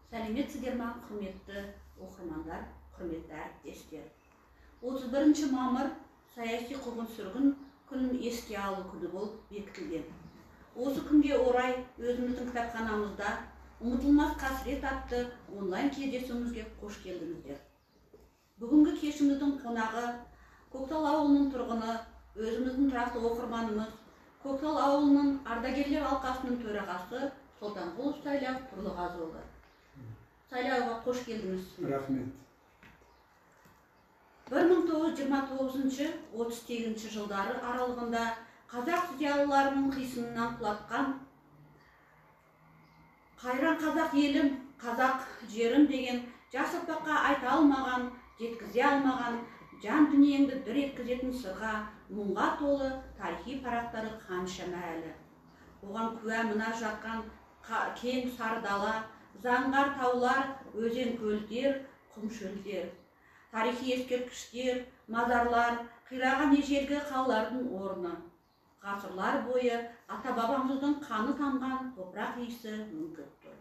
Сәлеметсіздер ме, құрметті оқырмандар, құрметті әріптестер. 31 мамыр саяси қуғын-сүргін күнін еске алу күні болып бекітілген. Осы күнге орай өзіміздің кітапханамызда ұмытылмас қасірет атты онлайн кездесуімізге қош келдіңіздер. Бүгінгі кешіміздің қонағы Көктал ауылының тұрғыны, өзіміздің тұрақты оқырманымыз, Көктал ауылының ардагерлер алқасының төрағасы Сұлтанқұлов Сайлау Тұрлығазыұлы. Сайлауға қош келдіңіз. Рахмет. 1929-38 жылдары аралығында қазақ зиялыларының қисынынан құлатқан қайран қазақ елім, қазақ жерім деген жас ұрпаққа айта алмаған, жеткізе алмаған, жан дүниеңді дүр еткізетін сырға, мұңға толы тарихи парақтары қаншама әлі. Оған куә мына жатқан кең сары дала, заңғар таулар, өзен көлдер, құм шөлдер, тарихи ескерткіштер, мазарлар, қираған ежелгі қалалардың орны. Ғасырлар бойы ата-бабамыздың қаны тамған топырақ иісі мүңкіп тұр.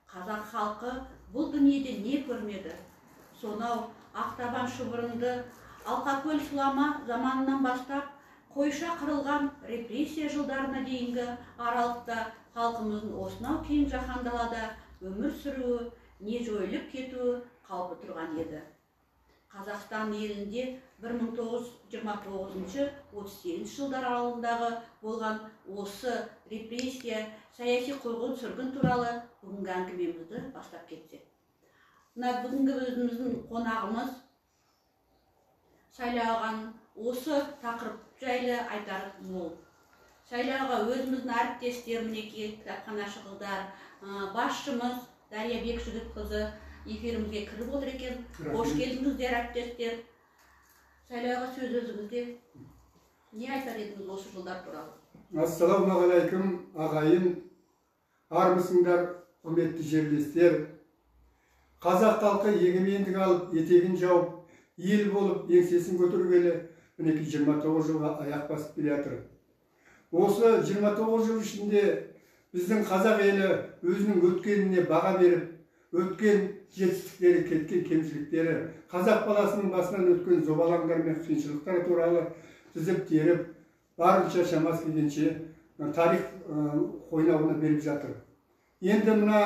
Қазақ халқы бұл дүниеде не көрмеді? Сонау ақтабан шұбырынды Алқакөл сұлама заманынан бастап қойша қырылған репрессия жылдарына дейінгі аралықта халқымыздың осынау кең жаһандалада өмір сүруі, не жойылып кетуі қаупі тұрған еді. Қазақстан елінде 1929-38 жылдар аралығындағы болған осы репрессия, саяси қуғын-сүргін туралы бүгінгі әңгімемізді бастап кетсек. Бүгінгі өзіміздің қонағымыз Сайлауған осы тақырып жайлы айтар мол. Сайлауға өзіміздің әріптестер, мінекей кітапханашы қыздар, басшымыз Дария Бекжігітқызы эфирімізге кіріп отыр екен. Қош келдіңіздер, әріптестер. Сайлауға сөз өзіңізде. Не айтар едіңіз осы жылдар туралы? Ассалаумағалейкум, ағайын, армысыңдар, құрметті жерлестер. Қазақ халқы егемендік алып, етегін жауып, ел болып, еңсесін көтергелі, мінекей 29 жылға аяқ басып келе жатыр. Осы 29 жыл ішінде біздің қазақ елі өзінің өткеніне баға беріп, өткен жетістіктері, кеткен кемшіліктері, қазақ баласының басынан өткен зобалаңдар мен қиыншылықтар туралы тізіп теріп, барынша шамасы келгенше тарих қойнауына беріп жатыр. Енді мына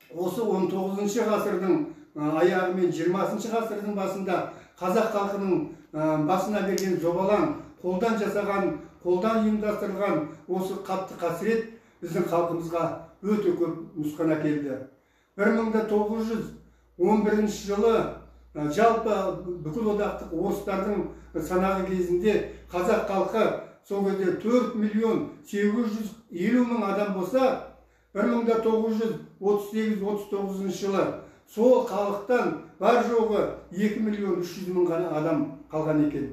осы 19 ғасырдың аяғы мен 20 ғасырдың басында қазақ халқының басына берген зобалаң, қолдан жасаған, қолдан ұйымдастырылған осы қатты қасірет біздің халқымызға өте көп нұсқан әкелді. 1911 жылы жалпы бүкіл одақтық орыстардың санағы кезінде қазақ халқы сол кезде 4.850.000 адам болса, 1938-39 жылы сол халықтан бар жоғы 2.300.000 ғана адам қалған екен.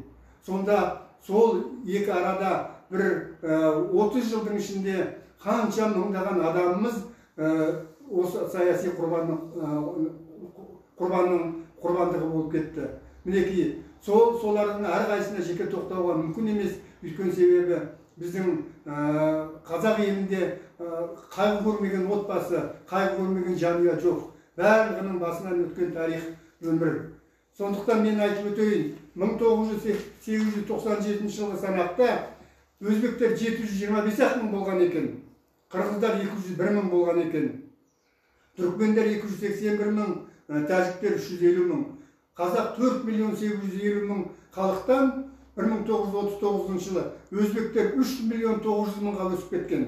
Сонда сол екі арада бір 30 жылдың ішінде қанша мыңдаған адамымыз осы саяси құрбандығы болып кетті. Мінекей, солардың әрқайсысына жеке тоқтауға мүмкін емес, өйткені себебі біздің қазақ елінде қайғы көрмеген отбасы, қайғы көрмеген жанұя жоқ. Барлығының басынан өткен тарих өмір. Сондықтан мен айтып өтейін, 1997 жылғы санақта өзбектер 725 мың болған екен, қырғыздар 201 мың болған екен, түркмендер 281 мың, тәжіктер 350 мың, қазақ 4.850.000 халықтан 1939 жылы өзбектер 3.900.000 өсіп кеткен.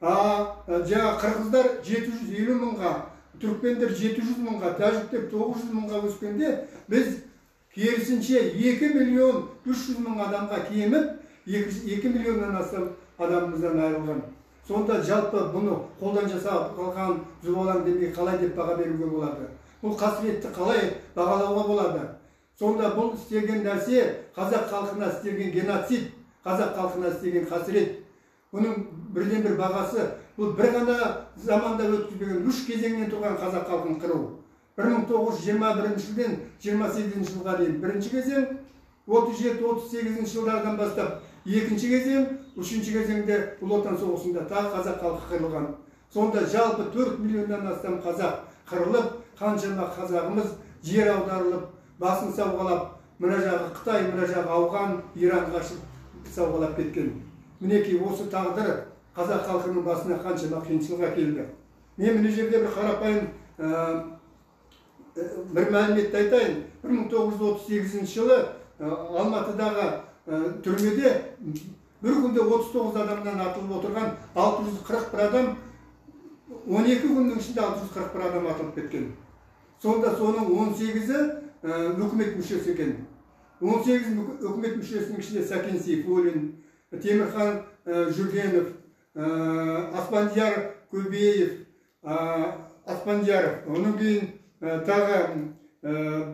Жаңа қырғыздар 750 мыңға, түркмендер 700 мыңға, тәжіктер 900 мыңға өскенде, біз керісінше 2.300.000 адамға кеміп, 2 миллионнан астам адамымыздан айырылған. Сонда жалпы бұны қолдан жасап қалған зұбалаң демей қалай деп баға беруге болады? Бұл қасіретті қалай бағалауға болады? Сонда бұл істеген нәрсе қазақ халқына істеген геноцид, қазақ халқына істеген қасірет. Бұның бірден бір бағасы, бұл бір ғана заманда өткізбеген 3 кезеңнен тұрған қазақ халқын қыру. 1921 жылдан 28 жылға дейін бірінші кезең, 37-38 жылдардан бастап екінші кезең, үшінші кезеңде Ұлы Отан соғысында тағы қазақ халқы қырылған. Сонда жалпы 4 миллионнан астам қазақ қырылып, қаншама қазағымыз жер аударылып, басын сауғалап, мына жағы Қытай, мына жағы Ауған, Иран қашып сауғалап кеткен. Мінекей осы тағдыр қазақ халқының басына қаншама қиыншылық әкелді. Мен мына жерде бір қарапайым бір мәліметті айтайын. 1938 жылы Алматыдағы түрмеде бір күнде 39 адамнан атылып отырған 641 адам 12 күннің ішінде 641 адам атылып кеткен. Сонда соның 18-і үкімет мүшесі екен. 18 үкімет мүшесінің ішінде Сәкен Сейфуллин, Темірхан Жүргенов, Аспандияр Көбеев, Аспандияров, оның кейін тағы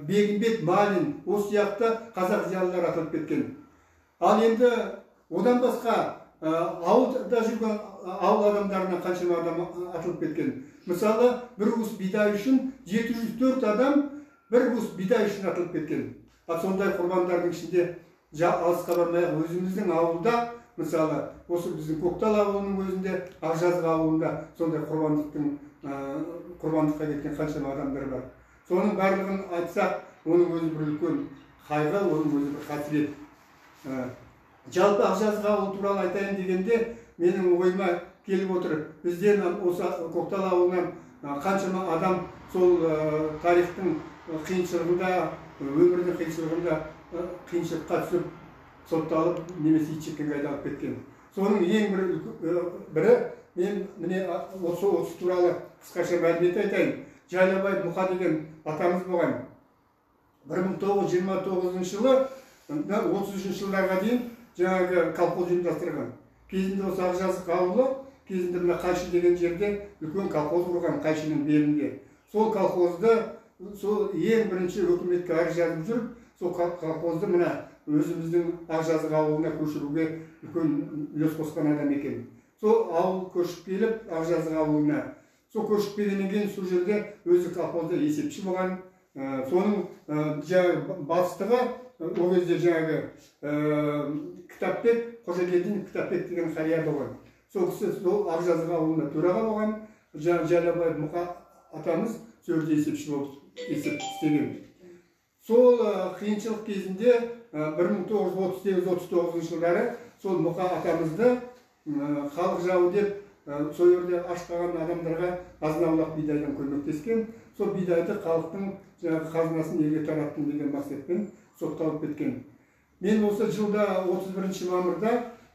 Бегімбет Малин, осы сияқты қазақ зиялылар атылып кеткен. Ал енді одан басқа ауылда жүрген ауыл адамдарына қаншама адам атылып кеткен. Мысалы, бір уыс бидай үшін 704 адам бір уыс бидай үшін атылып кеткен. Сондай құрбандардың ішінде алысқа бармай-ақ өзіміздің ауылда, мысалы, осы біздің Көктал ауылының өзінде, Ақжазғы ауылында сондай құрбандыққа кеткен қаншама адамдар бар. Соның барлығын айтсақ, оның өзі бір үлкен қайғы, оның өзі бір қасірет. Жалпы Ақжазғы ауылы туралы айтайын дегенде, менің ойыма келіп отыр. Бізден осы Көктал ауылынан қаншама адам сол тарихтың қиыншылығында, өмірдің қиыншылығында қиыншылыққа түсіп, сотталып, немесе итшеккенге айдалып кеткен. Соның ең бірі, мен міне осы туралы қысқаша мәлімет айтайын. Жайлабай Мұқа деген атамыз болған. 1929 жылы, 30 жылдарға дейін жаңағы колхоз ұйымдастырған. Кезінде осы Ақжазық ауылы, кезінде мына Қайшы деген жерде үлкен колхоз құрған, Қайшының белінде. Сол колхозды, сол ең бірінші өкіметке арыз жазып жүріп, сол колхозды мына өзіміздің Ақжазық ауылына көшіруге үлкен үлес қосқан адам екен. Сол ауыл көшіп келіп, Ақжазық ауылына. Сол көшіп келгеннен кейін сол жерде өзі колхозда есепші болған. Соның бастығы ол кезде жаңағы Кітапбек, Қожагелдин Кітапбек деген қария болған. Сол кісі сол Ақжазық ауылына төраға болған. Жайлабай Мұқа атамыз сол жерде есепші болып есеп істеген. Сол қиыншылық кезінде 1938-39 жылдары сол Мұқа атамызды халық жауы деп сол жерде ашпаған адамдарға азын-аулақ бидайдан көмектескен. Сол бидайды халықтың қазынасын елге тараттым деген мақсатпен сотталып кеткен. Мен осы жылда 31 мамырда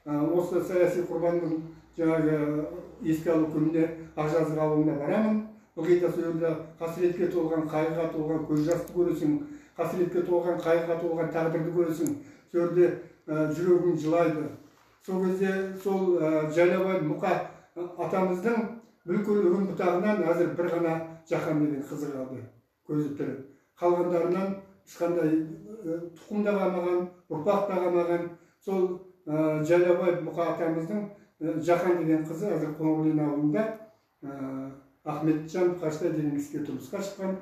осы саяси құрбанның жаңағы еске алу күніне Ақжазық ауылына барамын. Ылғи да сол жерде қасіретке толған, қайғыға толған көз жасты көресің, қасіретке толған, қайғыға толған тағдырды көресің. Сол жерде жүрегің жылайды. Сол кезде сол Жайлабай Мұқа атамыздың бүкіл өгін бұтағынан әзір бір ғана Жақан деген қызы қалды, көзі тірі. Қалғандарынан ешқандай тұқым да қалмаған, ұрпақ та қалмаған. Сол Жайлабай Мұқа атамыздың Жақан деген қызы әзір Қоңырлин ауылында Ахметжан Қаштай деген кісіге тұрмысқа шыққан.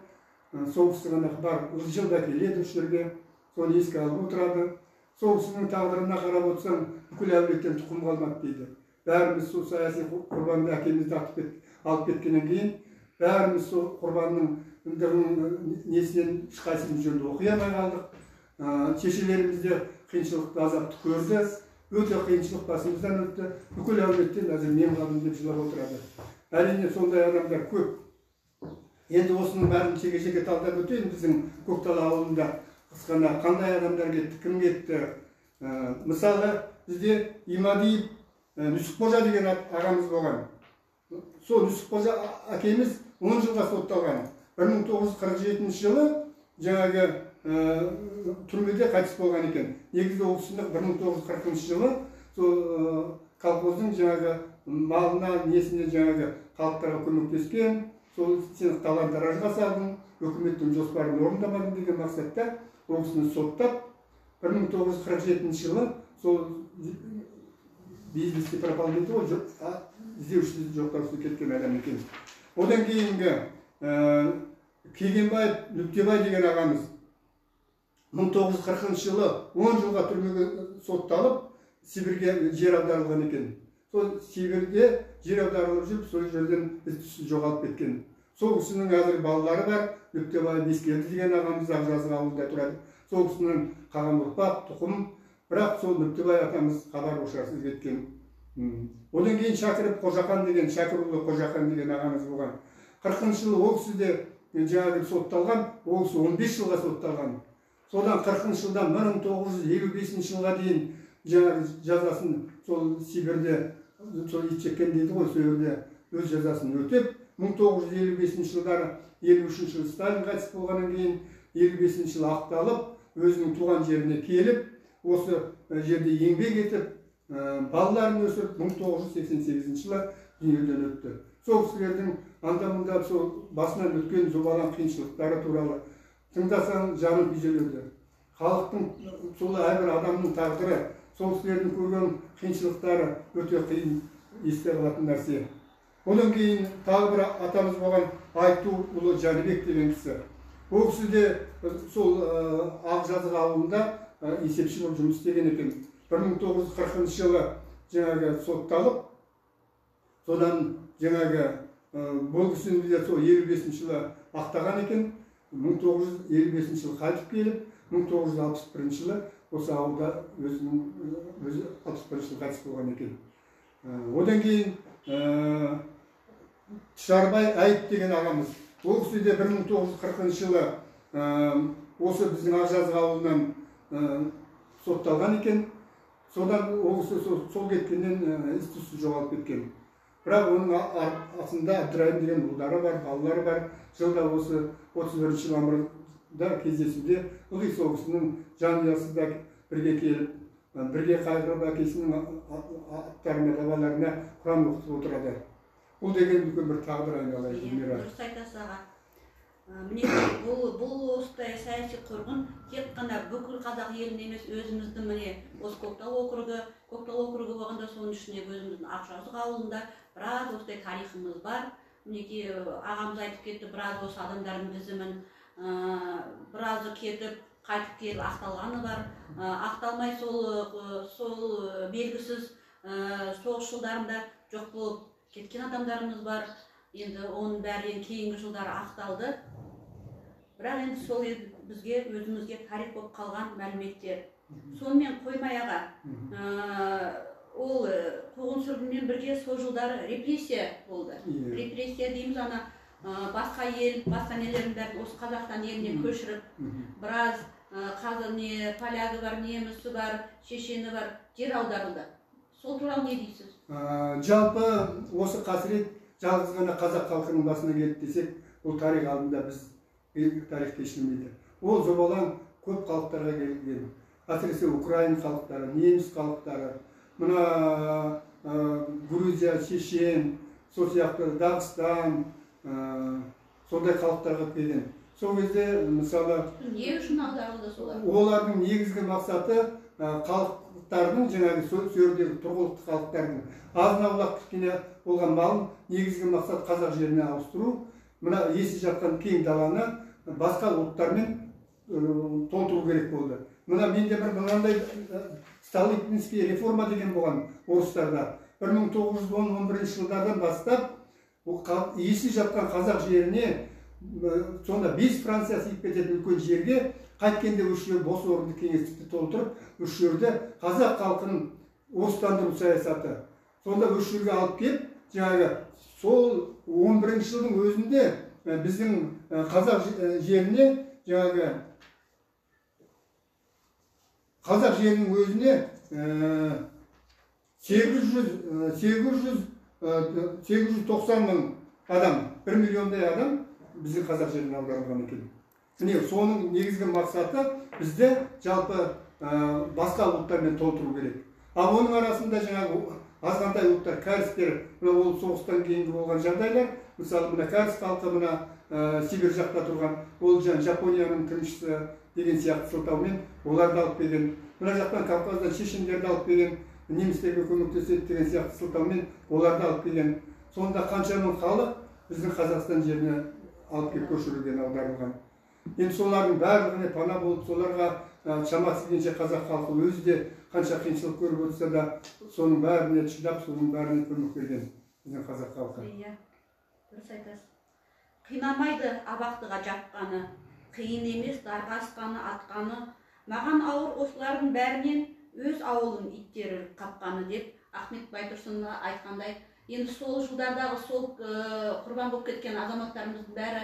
Сол кісі ғана бар, жылда келеді осы жерге, соны еске алып отырады. Сол кісінің тағдырына қарап отырсаң, бүкіл әулеттен тұқым қалмады дейді. Бәріміз сол саяси құрбанды әкемізді алып кеткеннен кейін, бәріміз сол құрбанның несінен ешқайсымыз жөнді оқи алмай қалдық. Шешелеріміз де қиыншылықты, азапты көрді. Өте қиыншылық басымыздан өтті. Бүкіл әулеттен әзір мен қалдым деп жылап отырады. Әрине сондай адамдар көп. Енді осының бәрін жеке-жеке талдап өтейін. Біздің Көктал ауылында қысқана қандай адамдар кетті, кім кетті. Мысалы, бізде Имадиев Нүсіпқожа деген ағамыз болған. Сол Нүсіпқожа әкеміз 10 жылға сотталған. 1947 жылы жаңағы түрмеде қайтыс болған екен. Негізі ол кісінің 1940 жылы сол колхоздың жаңағы малына, несіне жаңағы халықтарға көмектескен, сол сен талан-таражға салдың, өкіметтің жоспарын орындамадың деген мақсатта ол кісіні соттап, 1947 жылы сол бизнесте пропал дейді ғой, іздеушісі жоқтаусыз кеткен адам екен. Одан кейінгі Кегенбаев Нүктебай деген ағамыз 1940 жылы 10 жылға түрмеге сотталып, Сибирге жер аударылған екен. Сол Сибирде жер аударылып жүріп, сол жерден із-түзсіз жоғалып кеткен. Сол кісінің қазір балалары бар, Нүктебай Бескелді деген ағамыз Ақжазық ауылында тұрады. Сол кісінің қалған ұрпақ, тұқым, бірақ сол Нүктебай атамыз хабар ошарсыз кеткен. Одан кейін Шәкіров Қожақан деген, Шәкірұлы Қожақан деген ағамыз болған. 40 жылы ол кісі де жаңағы сотталған, ол кісі 15 жылға сотталған. Содан 40 жылдан 1955 жылға дейін жаңағы жазасын сол Сибирде, сол итжеккен дейді ғой, сол жерде өз жазасын өтеп, 1955 жылдары 53 жылы Сталин қайтыс болғаннан кейін 55 жылы ақталып, өзінің туған жеріне келіп, осы жерде еңбек етіп, балаларын өсіріп 1988 жылы дүниеден өтті. Сол кісілердің анда-мында сол басынан өткен зобалаң қиыншылықтары туралы тыңдасаң жаның күйзеледі. Халықтың, сол әрбір адамның тағдыры, сол кісілердің көрген қиыншылықтары өте қиын есте қалатын нәрсе. Одан кейін тағы бір атамыз болған Айтуұлы Жәнібек деген кісі. Ол кісі де сол Ақжазық ауылында есепші болып жұмыс істеген екен. 1940 жылы жаңағы сотталып, содан жаңағы бұл кісіні де сол 55 жылы ақтаған екен. 1955 жылы қайтып келіп, 1961 жылы осы ауылда өзі 61 жылы қайтыс болған екен. Одан кейін Тұшарбай Айып деген ағамыз. Ол кісі де 1940 жылы осы біздің Ақжазық ауылынан сотталған екен. Содан ол кісі сол кеткеннен із-түзсіз жоғалып кеткен. Бірақ оның артында Әбдірайым деген ұлдары бар, балалары бар. Жылда осы 31 мамырда кездесуде ылғи сол кісінің жанұясы да бірге келіп, бірге қайғырып әкесінің аттарына, бабаларына Құран оқытып отырады. Бұл деген үлкен бір тағдыр айналайын. Дұрыс айтасыз аға. Міне бұл осындай саяси қырғын тек қана бүкіл қазақ елін емес, өзіміздің міне осы Көктал округі болғанда, соның ішінде өзіміздің Ақжазық ауылында біраз осындай тарихымыз бар. Мінекей ағамыз айтып кетті, біраз осы адамдардың тізімін, біразы кетіп, қайтып келіп ақталғаны бар. Ақталмай сол белгісіз соғыс жылдарында жоқ болып кеткен адамдарымыз бар. Енді оның бәрі кейінгі жылдары ақталды. Бірақ енді сол бізге өзімізге тарих болып қалған мәліметтер. Сонымен қоймай аға, ол қуғын-сүргінмен бірге сол жылдары репрессия болды. Репрессия дейміз, ана басқа ел, басқа нелердің бәрін осы Қазақстан еліне көшіріп, біраз қазір не полягі бар, немісі бар, шешені бар, жер аударылды. Сол туралы не дейсіз? Жалпы осы қасірет жалғыз ғана қазақ халқының басына келді десек, бұл тарих алдында біз тарих кешілмейді. Ол зобалаң көп халықтарға келген. Әсіресе Украин халықтары, неміс халықтары, мына Грузия, Шешен, сол сияқты Дағыстан, сондай халықтарға келген. Сол кезде, мысалы, не үшін аударылды солар? Олардың негізгі мақсаты халықтардың, жаңағы сөздегі тұрғылықты халықтардың азын-аулақ кішкене болған малын негізгі мақсат қазақ жеріне ауыстыру, мына есіп жатқан кең даланы басқа ұлттармен толтыру керек болды. Мына менде бір мынандай Столыпинский реформа деген болған орыстарда. 1910-11 жылдардан бастап есіп жатқан қазақ жеріне, сонда 5 Франция сыйып кететін үлкен жерге қайткенде үш жер бос орынды кеңестікті толтырып, үш жерде қазақ халқының орыстандыру саясаты. Сонда үш жерге алып келіп, жаңағы сол 11 жылдың өзінде біздің қазақ жеріне, жаңағы қазақ жерінің өзіне 890 мың адам, 1 миллиондай адам біздің қазақ жеріне аударылған екен. Міне, соның негізгі мақсаты бізді жалпы басқа ұлттармен толтыру керек. Ал оның арасында жаңағы азғантай ұлттар, кәрістер, ол соғыстан кейінгі болған жағдайлар, мысалы, мына кәріс халқы, мына Сибир жақта тұрған, ол Жапонияның тыңшысы деген сияқты сылтаумен оларды алып келген. Мына жақтан Кавказдан шешендерді алып келген, немістерге көмектеседі деген сияқты сылтаумен оларды алып келген. Сонда қанша мың халық біздің Қазақстан жеріне алып келіп көшірілген, аударылған. Енді солардың барлығына пана болып, соларға шамасы келгенше қазақ халқы өзі де қанша қиыншылық көріп отырса да, соның бәріне шыдап, соның бәріне көмек берген біздің қазақ халқы. Иә, дұрыс айтасыз. Қинамайды абақтыға жапқаны, қиын емес дарға асқаны, атқаны. Маған ауыр осылардың бәрінен өз ауылым иттері қапқаны деп Ахмет Байтұрсынова айтқандай. Енді сол жылдардағы сол құрбан болып кеткен азаматтарымыздың бәрі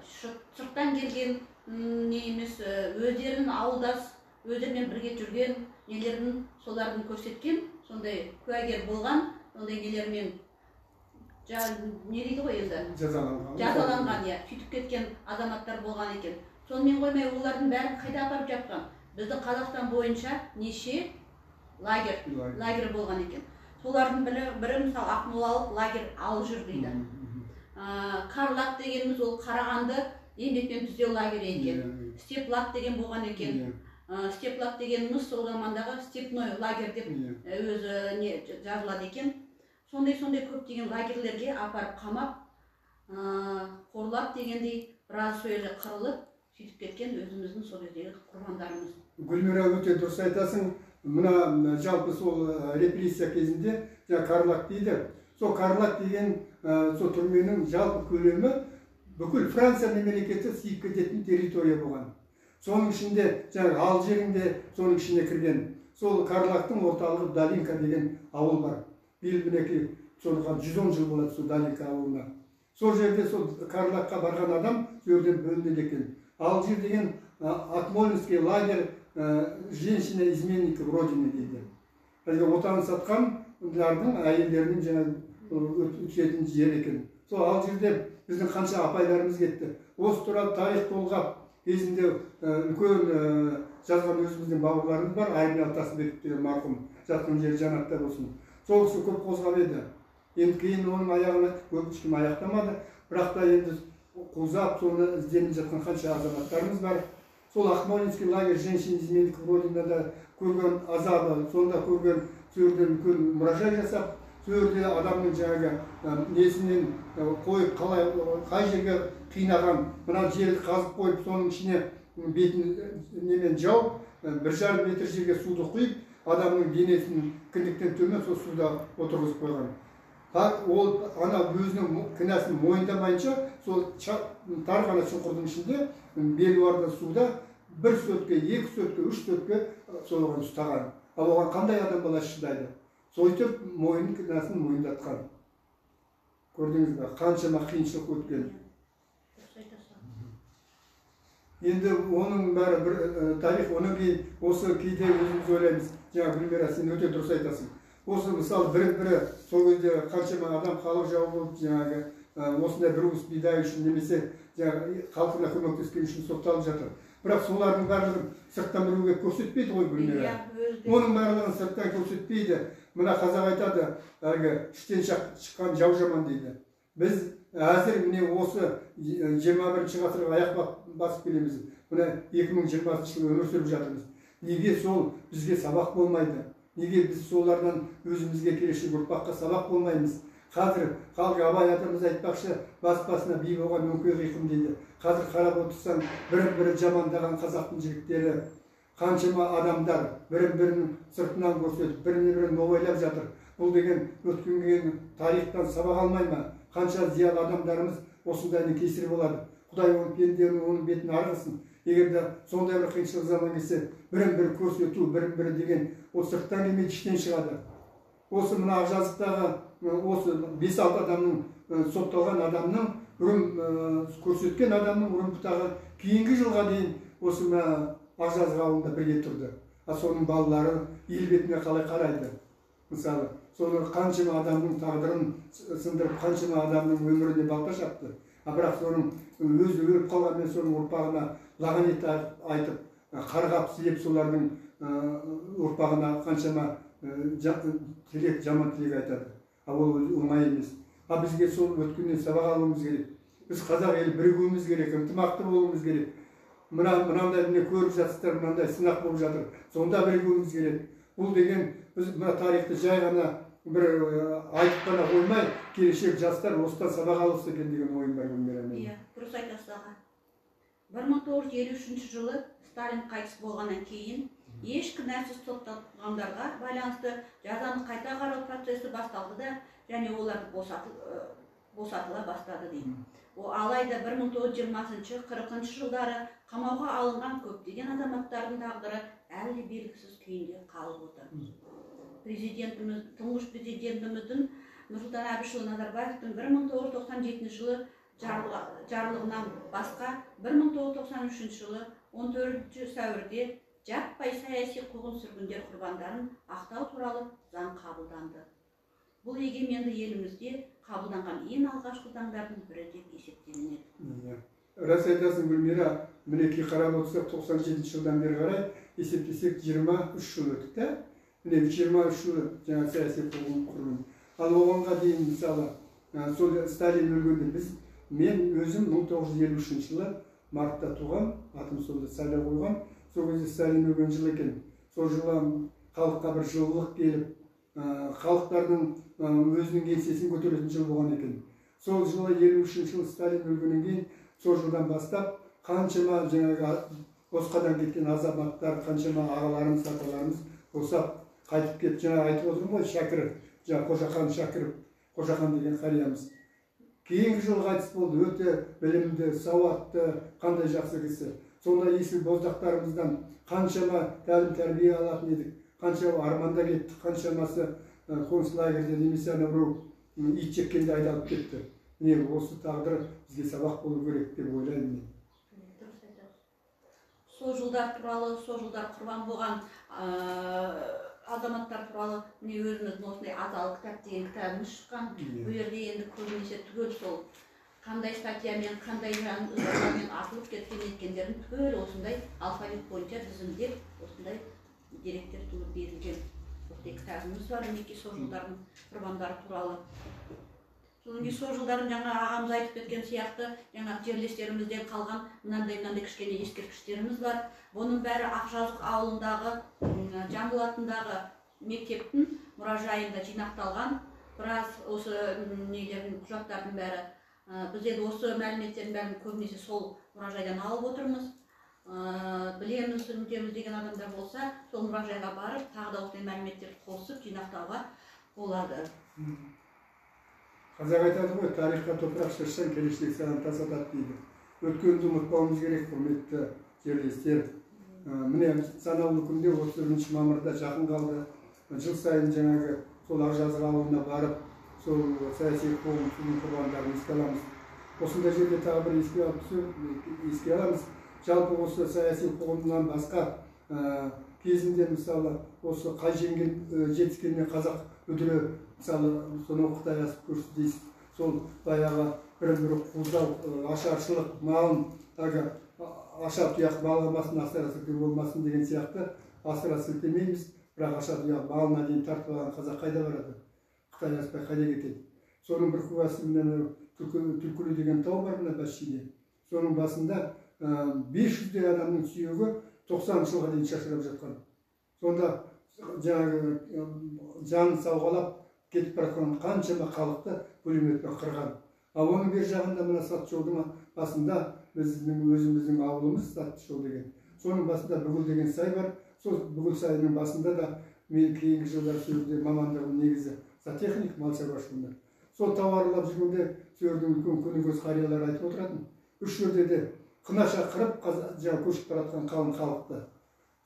сырттан келген не емес, өздерінің ауылдас, өздерімен бірге жүрген нелерін солардың көрсеткен, сондай куәгер болған, сондай нелермен не дейді ғой енді? Жазаланған, иә, сөйтіп кеткен азаматтар болған екен. Сонымен қоймай, олардың бәрін қайда апарып жапқан? Біздің Қазақстан бойынша неше лагерь болған екен. Солардың бірі мысалы ақмолалық лагерь Алжир дейді. Карлак дегеніміз ол Қарағанды еңбекпен түзеу лагері екен. Степлак деген болған екен. Степлак дегеніміз сол замандағы степной лагерь деп өзі жазылады екен. Сондай көптеген лагерлерге апарып қамап, қорлап дегендей біраз сөйлі қырылып, сөйтіп кеткен өзіміздің сол кездегі құрбандарымыз. Гүлмира, өте дұрыс айтасың. Мына жалпы сол репрессия кезінде Карлак дейді. Сол Карлак деген сол түрменің жалпы көлемі бүкіл Франция мемлекеті сиып кететін территория болған. Соның ішінде Алжирінде соның ішіне кірген. Сол Карлактың орталығы Далинка деген ауыл бар. Білбінеке соған 110 жыл болады сол Далинка ауылына. Сол жерде сол Карлакқа барған адам жерден бөлінеді екен. Алжир деген Акмолинский лагерь женщина изменников родины дейді. Отанын сатқандардың әйелдерінің жаңа өтетін жер екен. Сол Алжирде біздің қанша апайларымыз кетті. Осы туралы тарих толғап, кезінде үлкен жазған өзіміздің бауырларымыз бар, Аймел Тасыбеков деген марқұм, жатқан жері жанатта болсын. Сол кісі көп қозғап еді. Енді кейін оның аяғына көп ешкім аяқтамады, бірақ та енді қузап, соны ізденіп жатқан қанша азаматтарымыз бар. Сол Акмолинский лагерь женщин изменников родинада көрген азабы, сонда көрген сөзден үлкен мұражай жасап, сөзде адамның жаңағы несінен қойып, қай жерге қинаған, мына жерді қазып қойып, соның ішіне бетін немен жауып, 1,5 метр жерге суды құйып, адамның денесін кіндіктен төмен сол суда отырғызып қойған. Ол ана өзінің кінәсін мойындамайынша, сол тар ғана шұңқырдың ішінде белуарда суда 1 сөтке, 2 сөтке, 3 сөтке соған ұстаған. Ал оған қандай адам баласы шыдайды? Сойтып мойын кінәсін мойындатқан. Көрдіңіз бе, қаншама қиыншылық өткен. Енді оның бәрі бір тарих, оның кейін осы кейде өзіміз ойлаймыз, жаңа Гүлмира, сен өте дұрыс айтасың. Осы мысалы бірі сол кезде қаншама адам халық жауы болып, жаңағы осындай бір уыс бидай үшін немесе халқына көмектескен үшін сотталып жатыр. Бірақ солардың барлығын сырттан біреуге көрсетпейді ғой Гүлмира. Оның барлығын сырттан көрсетпейді. Мына қазақ айтады, іштен шыққан жау жаман дейді. Біз әзір міне осы 21 ғасырға аяқ басып келеміз. Мына 2020 жылы өмір сүріп жатырмыз. Неге сол бізге сабақ болмайды? Неге біз солардан өзімізге келешек ұрпаққа сабақ болмаймыз? Қазір халық Абай атамыз айтпақшы, бас-басына би болған өңкей қиқым дейді. Қазір қарап отырсаң, бірін-бірі жамандаған қазақтың жігіттері, қаншама адамдар бірін-бірінің сыртынан көрсетіп, бірін-бірін новайлап жатыр. Бұл деген өткен тарихтан сабақ алмай ма? Қанша зиялы адамдарымыз осындайны кесірі болады. Құдай оның пенденің оның бетін арғысын. Егер де сондай бір қиыншылық заман келсе, бірін-бірі көрсету, бірін-бірі деген ол сырттан келмейді, іштен шығады. Осы мына Ақжазықтағы осы 5-6 адамның сотталған адамның үрім көрсеткен адамның үрім бұтағы кейінгі жылға дейін осы Ақжазық ауылында бірге тұрды. Соның балалары ел бетіне қалай қарайды. Мысалы, соны қаншама адамның тағдырын сындырып, қаншама адамның өміріне балта шапты. Бірақ соның өзі өліп қалғанмен соның ұрпағына лағанет айтып, қарғап сілеп солардың ұрпағына қаншама жаман тілек айтады. Ол оңай емес. Бізге сол өткеннен сабақ алуымыз керек. Біз қазақ елі бірігуіміз керек, ынтымақты болуымыз керек. Мынандай көріп жатсыздар, мынандай сынақ болып жатыр. Сонда бірігуіміз керек. Бұл деген біз тарихты жай ғана бір айтып қана қоймай, келешек жастар осыдан сабақ алса екен деген ойым бар Гүлмира. Иә, дұрыс айтасыз аға. 1953 жылы Сталин қайтыс болғаннан кейін еш кінәсіз сотталғандарға байланысты жазаны қайта қарау процесі басталды да, және олар босатыла бастады дейді. Алайда 1920-40 жылдары қамауға алынған көптеген азаматтардың тағдыры әлі белгісіз күйінде қалып отыр. Тұңғыш президентіміздің Нұрсұлтан Әбішұлы Назарбаевтың 1997 жылы жарлығынан басқа 1993 жылы 14 сәуірде жаппай саяси қуғын-сүргіндер құрбандарын ақтау туралы заң қабылданды. Бұл егеменді елімізде қабылданған ең алғашқы заңдардың бірі деп есептелінеді. Рас айтасың Гүлмира, мінекей қарап отырсақ 97 жылдан бері қарай есептесек 23 жыл өтті. Міне 23 жыл жаңа саяси қуғын-сүргін. Ал оғанға дейін мысалы сол Сталин өлгенде мен өзім 1953 жылы мартта туған, атым солда Сәлі қойған. Сол кезде Сталин өлген жыл екен. Сол жылы халыққа бір жылылық келіп, халықтардың өзінің еңсесін көтеретін жыл болған екен. Сол жылы 53 жыл Сталин өлгеннен кейін, сол жылдан бастап қаншама жаңағы босқадан кеткен азаматтар, қаншама ағаларымыз, аталарымыз босап қайтып кетіп, жаңа айтып отырмын ғой, Шәкіров, жаңа Қожахан Шәкіров, Қожахан деген қариямыз. Кейінгі жылы қайтыс болды, өте білімді, сауатты, қандай жақсы кісі. Сонда есіл боздақтарымыздан қаншама тәлім-тәрбие алатын едік, қаншама арманда кеттік, қаншамасы концлагерьде немесе анау ит жеккенде айдалып кетті. Міне осы тағдыр бізге сабақ болу керек деп ойлаймын мен. Сол жылдар туралы, сол жылдар құрбан болған азаматтар туралы міне өзіміздің осындай Адал кітап деген кітабымыз шыққан. Бұл жерде енді көбінесе түгел сол қандай статьямен, қандай жазамен атылып кеткен еткендерін түгел осындай алфавит бойынша тізімдеп, осындай деректер туралы берілген кітабымыз бар. Мінекей сол жылдардың құрбандары туралы. Содан кейін сол жылдарын жаңа ағамыз айтып кеткен сияқты, жаңа жерлестерімізден қалған мынандай кішкене ескерткіштеріміз бар. Бұның бәрі Ақжазық ауылындағы, Жамбыл атындағы мектептің мұражайында жинақталған. Біраз осы нелердің, құжаттардың бәрі. Біз енді осы мәліметтердің бәрін көбінесе сол мұражайдан алып отырмыз. Білеміз, үмітеміз деген адамдар болса, сол мұражайға барып, тағы да осындай мәліметтерді қосып жинақтауға болады. Қазақ айтады ғой, тарихқа топырақ шашсаң, келешек саған тас атады дейді. Өткенді ұмытпауымыз керек, құрметті жерлестер. Міне санаулы күнде 31 мамырда жақын қалды. Жыл сайын жаңағы сол Ақжазық ауылына барып, сол саяси қуғын-сүргін құрбандарын еске аламыз. Осындай жерде тағы бір еске аламыз. Жалпы осы саяси қуғыннан басқа кезінде мысалы осы қай жеңген жетіскеніне қазақ үдірі мысалы сонау Қытай асып көрсі дейсіз. Сол баяғы бірін-бірі қуздау, ашаршылық, малын, аша тұяқ балғамасын, асыра сілтеу болмасын деген сияқты асыра сілтемейміз. Бірақ аша тұяқ балына дейін тартып алған қазақ қайда барады? Қытай аспай қайда кетеді? Соның бір куәсі Түлкілі деген тау бар мына Басшиде. Соның басында 500-дей адамның сүйегі 90 жылға дейін шашырап жатқан. Сонда жаңағы жанын сауғалап кетіп баратқан қаншама халықты пулеметпен қырған. Ал оның бер жағында мына Саты жолдың басында біздің өзіміздің ауылымыз Саты жол деген. Соның басында Бүгіл деген сай бар. Сол Бүгіл сайының басында да мен кейінгі жылдар сөйде мамандығым негізі зоотехник, мал шаруашылығында. Сол тауарлап жүргенде сөйердің үлкен көнекөз қариялар айтып отыратын. Үш жерде де қынаша қырып жаңа көшіп баратқан қалың халықты.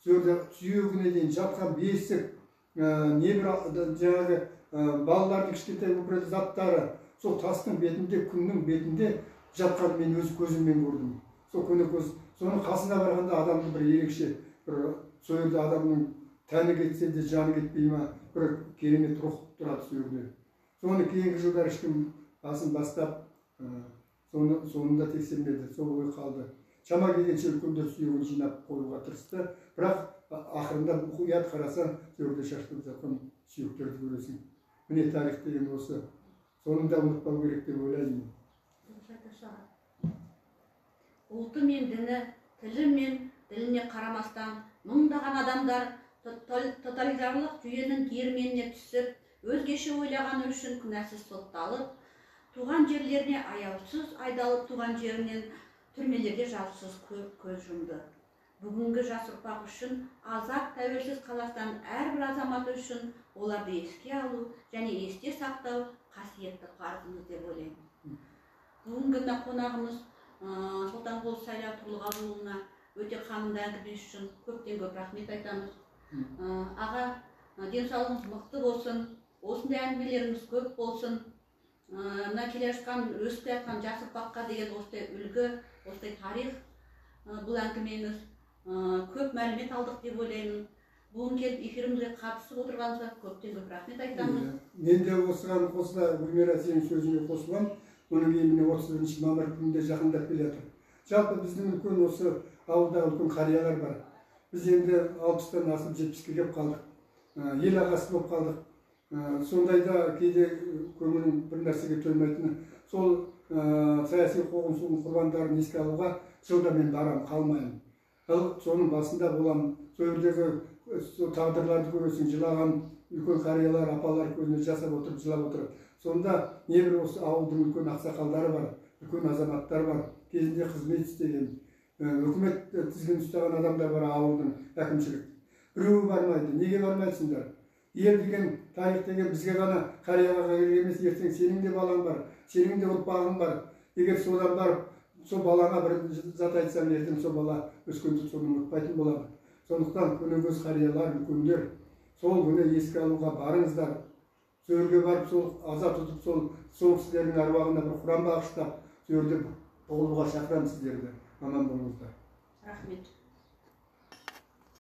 Сөйерде сүйегіне дейін жатқан бесік, небір жаңағы балалардың кішкентай өкірет заттары сол тастың бетінде, күннің бетінде жатқан мен өз көзіммен көрдім. Сол көнекөз, соның қасына барғанда адамның бір ерекше, бір сөйерде адамның тәні кетсе де жаны кетпей ма, бір керемет рух тұрады сөйерде. Соны кейінгі жылдар ешкім басын бастап, соңында тексермеді, сол ой қалды. Шама келгенше үлкендер сүйегін жинап қоюға тырысты, бірақ ақырында ұят қарасаң, сөйерде шашылып жатқан сүйектерді көресің. Міне тарих деген осы. Соны да ұмытпау керек деп ойлаймын. Ұлты мен діні, тілі мен діліне қарамастан, мыңдаған адамдар тоталитарлық жүйенің диірменіне түсіп, өзгеше ойлағаны үшін күнәсіз сотталып, туған жерлеріне аяусыз айдалып, туған жерінен түрмелерде жазықсыз көз жұмды. Бүгінгі жас ұрпақ үшін азат тәуелсіз Қазақстан әрбір азаматы үшін оларды еске алу және есте сақтау қасиетті парызымыз деп ойлаймын. Бүгінгі қонағымыз Сұлтанғол Сайлау Тұрлығұлұлына өте қанымды әңгіме үшін көптен көп рахмет айтамыз. Аға, денсаулығыңыз мықты болсын, осындай әңгімелеріңіз көп болсын. Мына келе жатқан, өсіп жатқан жас ұрпаққа деген осындай үлгі, осындай тарих, бұл әңгімеңіз көп мәлімет алдық деп ойлаймын. Бүгін келіп эфирімізге қатысып отырғаныңызға көптен көп рахмет айтамыз. Мен де осыған қосыла Гүлмира сенің сөзіне қосыламын. Оның кейін 31 мамыр күнінде жақындап келе жатыр. Жалпы біздің үлкен осы ауылда үлкен қариялар бар. Біз енді 60-тан асып 70-ке келіп қалдық. Ел ағасы болып қалдық. Сондайда кейде көңілім бір нәрсеге тоймайтыны, сол саяси қуғын-сүргін құрбандарын еске алуға жылда мен барам, қалмаймын. Соның басында боламын. Сол жердегі тағдырларды көресің, жылаған үлкен қариялар, апалар көзіне жасап отырып, жылап отырып. Сонда небір осы ауылдың үлкен ақсақалдары бар, үлкен азаматтар бар, кезінде қызмет істеген, үкімет тізгін ұстаған адамдар бар ауылдың, әкімшілік. Біреуі бармайды. Неге бармайсыңдар? Ел деген, тарих деген бізге ғана қарияға керек емес, ертең сенің де балаң бар, сенің де ұрпағың бар. Егер содан барып, сол балаға бір зат айтсаң, ертең сол бала өскенде соны ұмытпайтын болады. Сондықтан көнекөз қариялар, үлкендер, сол күні еске алуға барыңыздар. Сөрге барып, сол аза тұтып, сол кісілердің аруағына бір құран бағыштап, сөрді болуға шақырамын сіздерді. Аман болыңыздар. Рахмет.